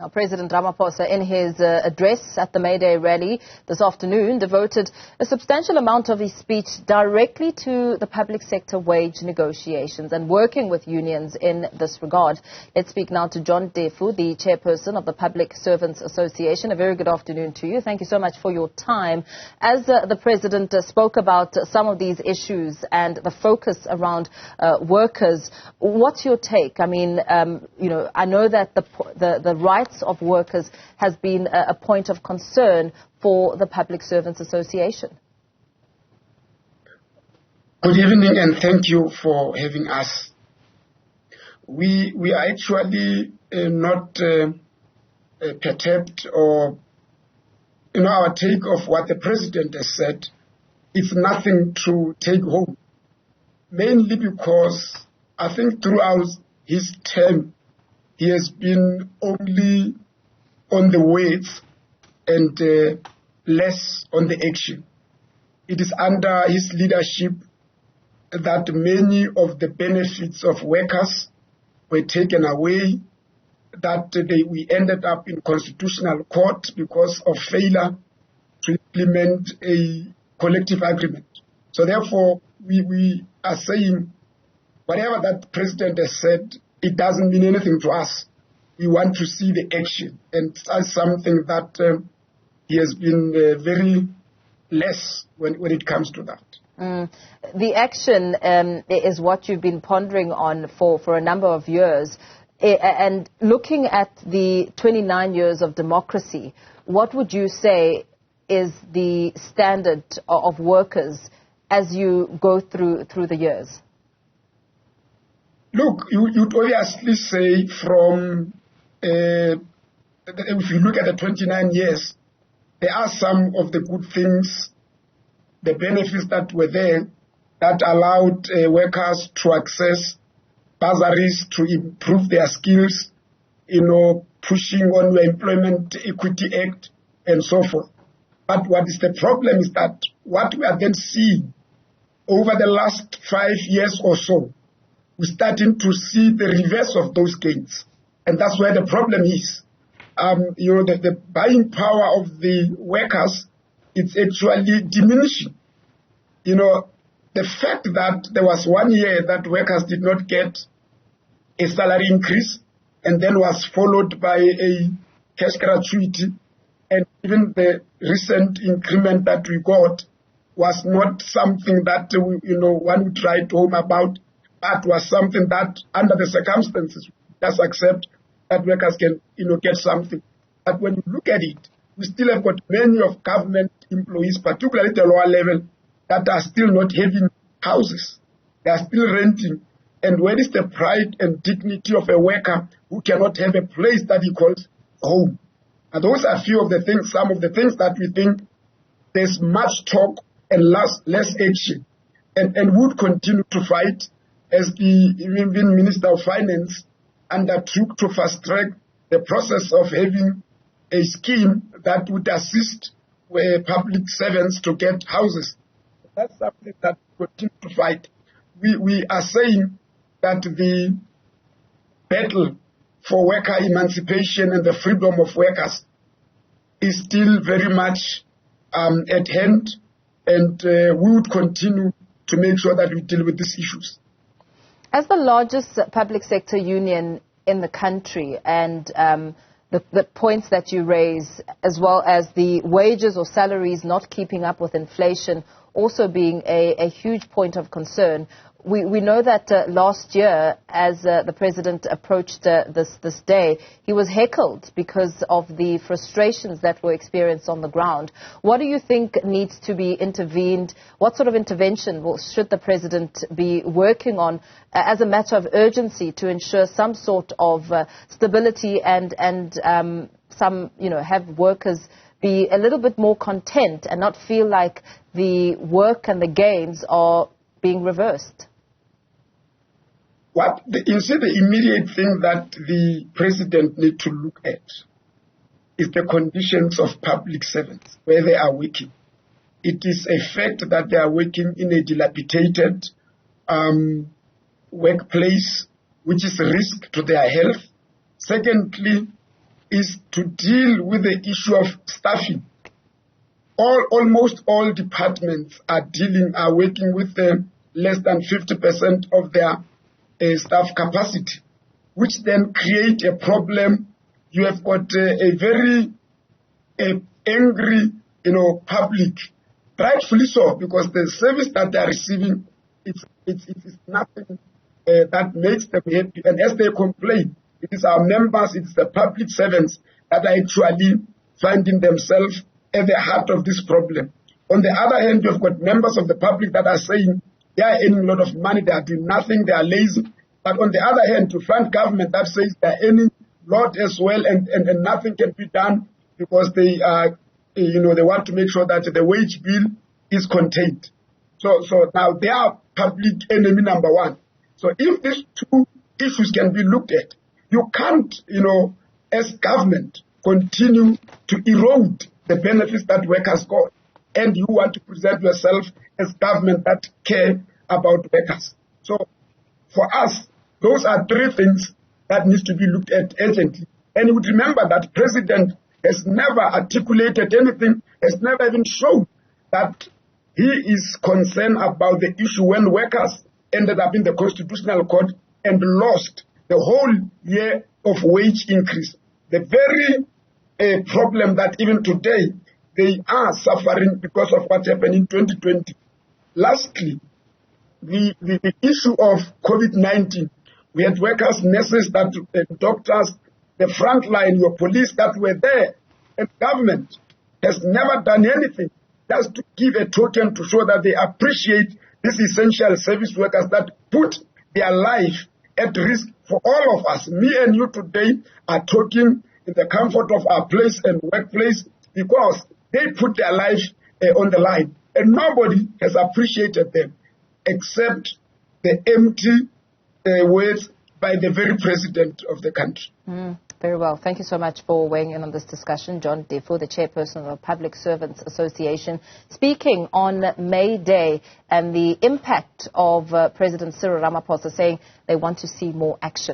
Now, President Ramaphosa, in his address at the May Day rally this afternoon, devoted a substantial amount of his speech directly to the public sector wage negotiations and working with unions in this regard. Let's speak now to John Teffo, the Chairperson of the Servants Association. A very good afternoon to you. Thank you so much for your time. As the President spoke about some of these issues and the focus around workers, what's your take? I mean, I know that the rights of workers has been a point of concern for the Servants Association. Good evening and thank you for having us. We are actually not perturbed or, our take of what the President has said. It's nothing to take home, mainly because I think throughout his term, he has been only on the words and less on the action. It is under his leadership that many of the benefits of workers were taken away, that we ended up in constitutional court because of failure to implement a collective agreement. So therefore, we are saying whatever that President has said, it doesn't mean anything to us. We want to see the action, and that's something that he has been very less when it comes to that. The action is what you've been pondering on for a number of years. And looking at the 29 years of democracy, what would you say is the standard of workers as you go through the years? Look, you'd obviously say from, if you look at the 29 years, there are some of the good things, the benefits that were there that allowed workers to access bursaries to improve their skills, pushing on the Employment Equity Act and so forth. But what is the problem is that what we are then seeing over the last 5 years or so, we're starting to see the reverse of those gains. And that's where the problem is. The buying power of the workers, it's actually diminishing. The fact that there was 1 year that workers did not get a salary increase and then was followed by a cash gratuity, and even the recent increment that we got was not something that, one would write home about. That was something that, under the circumstances, just accept that workers can, get something. But when you look at it, we still have got many of government employees, particularly at the lower level, that are still not having houses. They are still renting. And where is the pride and dignity of a worker who cannot have a place that he calls home? And those are some of the things that we think there's much talk and less action. And would continue to fight, as the even Minister of Finance undertook to fast-track the process of having a scheme that would assist public servants to get houses. That's something that we continue to fight. We are saying that the battle for worker emancipation and the freedom of workers is still very much at hand, and we would continue to make sure that we deal with these issues. As the largest public sector union in the country, and the points that you raise, as well as the wages or salaries not keeping up with inflation also being a huge point of concern, we know that last year, as the President approached this day, he was heckled because of the frustrations that were experienced on the ground. What do you think needs to be intervened? What sort of intervention should the President be working on as a matter of urgency to ensure some sort of stability and have workers be a little bit more content and not feel like the work and the gains are being reversed? The immediate thing that the President needs to look at is the conditions of public servants, where they are working. It is a fact that they are working in a dilapidated workplace, which is a risk to their health. Secondly, is to deal with the issue of staffing. Almost all departments are working with less than 50% of their staff capacity, which then create a problem. You have got a very angry, public, rightfully so, because the service that they are receiving, it's nothing that makes them happy. And as they complain, it is our members, it's the public servants that are actually finding themselves at the heart of this problem. On the other hand, you've got members of the public that are saying they are earning a lot of money, they are doing nothing, they are lazy. But on the other hand, you find government that says they are earning a lot as well, and nothing can be done because they they want to make sure that the wage bill is contained. So now they are public enemy number one. So if these two issues can be looked at, you can't, as government, continue to erode the benefits that workers got. And you want to present yourself as government that care about workers. So for us, those are three things that needs to be looked at urgently. And you would remember that President has never articulated anything, has never even shown that he is concerned about the issue when workers ended up in the Constitutional Court and lost the whole year of wage increase. The very problem that even today they are suffering because of what happened in 2020. Lastly, the issue of COVID-19. We had workers, nurses, doctors, the front line, your police that were there, and government has never done anything just to give a token to show that they appreciate these essential service workers that put their life at risk for all of us. Me and you today are talking in the comfort of our place and workplace because they put their life on the line. And nobody has appreciated them except the empty words by the very president of the country. Very well. Thank you so much for weighing in on this discussion. John Teffo, the Chairperson of the Public Servants Association, speaking on May Day and the impact of President Cyril Ramaphosa, saying they want to see more action.